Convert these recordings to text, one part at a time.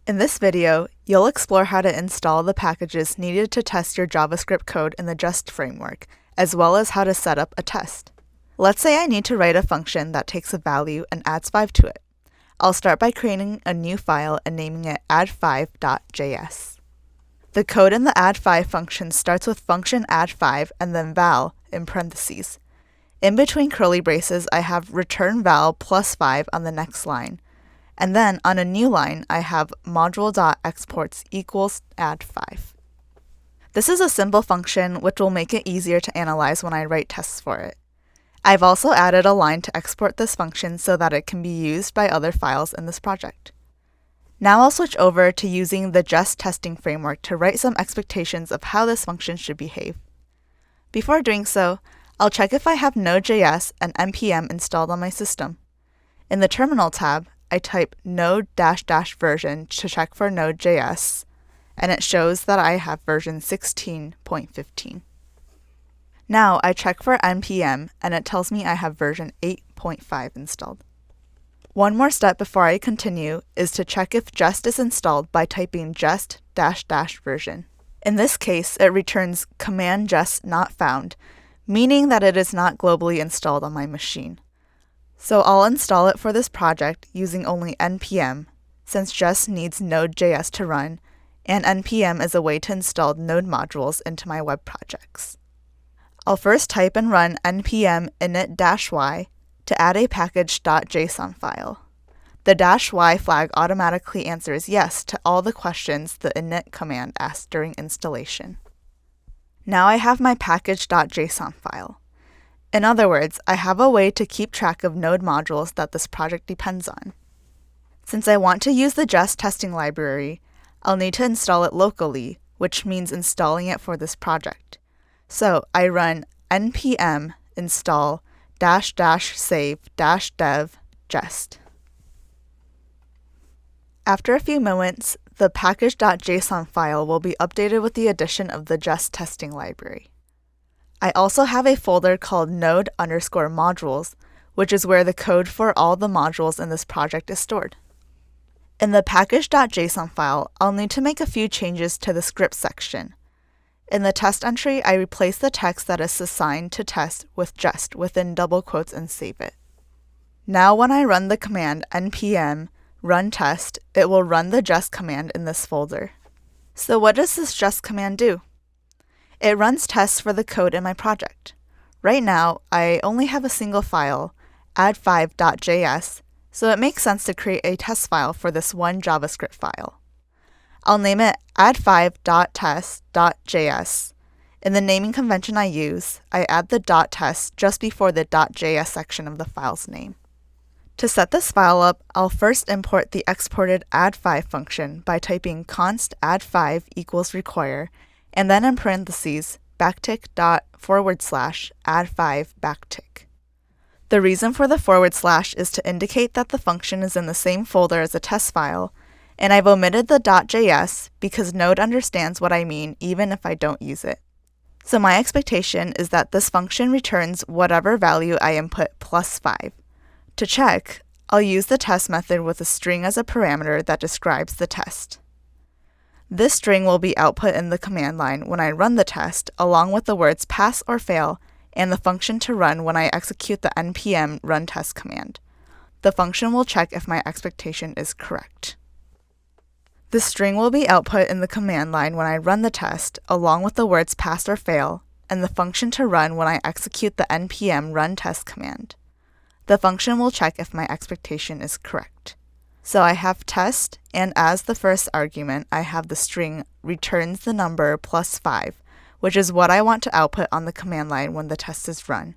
In this video, you'll explore how to install the packages needed to test your JavaScript code in the Jest framework, as well as how to set up a test. Let's say I need to write a function that takes a value and adds 5 to it. I'll start by creating a new file and naming it add5.js. The code in the add5 function starts with function add5 and then val in parentheses. In between curly braces, I have return val plus 5 on the next line. And then on a new line, I have module.exports equals add5. This is a simple function which will make it easier to analyze when I write tests for it. I've also added a line to export this function so that it can be used by other files in this project. Now I'll switch over to using the Jest testing framework to write some expectations of how this function should behave. Before doing so, I'll check if I have Node.js and npm installed on my system. In the Terminal tab, I type node-version to check for Node.js, and it shows that I have version 16.15. Now I check for npm, and it tells me I have version 8.5 installed. One more step before I continue is to check if Jest is installed by typing jest-version. In this case, it returns command jest not found, meaning that it is not globally installed on my machine. So I'll install it for this project using only npm, since Jest needs Node.js to run, and npm is a way to install Node modules into my web projects. I'll first type and run npm init-y to add a package.json file. The -y flag automatically answers yes to all the questions the init command asked during installation. Now I have my package.json file. In other words, I have a way to keep track of Node modules that this project depends on. Since I want to use the Jest testing library, I'll need to install it locally, which means installing it for this project. So I run npm install --save -dev jest. After a few moments, the package.json file will be updated with the addition of the Jest testing library. I also have a folder called node_modules, which is where the code for all the modules in this project is stored. In the package.json file, I'll need to make a few changes to the script section. In the test entry, I replace the text that is assigned to test with Jest within double quotes and save it. Now when I run the command npm run test, it will run the Jest command in this folder. So what does this Jest command do? It runs tests for the code in my project. Right now, I only have a single file, add5.js, so it makes sense to create a test file for this one JavaScript file. I'll name it add5.test.js. In the naming convention I use, I add the .test just before the .js section of the file's name. To set this file up, I'll first import the exported add5 function by typing const add5 equals require, and then in parentheses, /add5 backtick. The reason for the / is to indicate that the function is in the same folder as the test file, and I've omitted the .js because Node understands what I mean even if I don't use it. So my expectation is that this function returns whatever value I input plus 5. To check, I'll use the test method with a string as a parameter that describes the test. This string will be output in the command line when I run the test, along with the words pass or fail and the function to run when I execute the npm run test command. The function will check if my expectation is correct. The string will be output in the command line when I run the test, along with the words pass or fail, and the function to run when I execute the npm run test command. The function will check if my expectation is correct. So I have test, and as the first argument, I have the string returns the number plus 5, which is what I want to output on the command line when the test is run.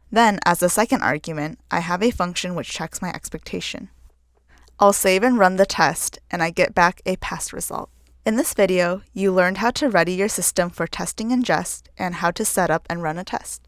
Then, as the second argument, I have a function which checks my expectation. I'll save and run the test, and I get back a pass result. In this video, you learned how to ready your system for testing in Jest and how to set up and run a test.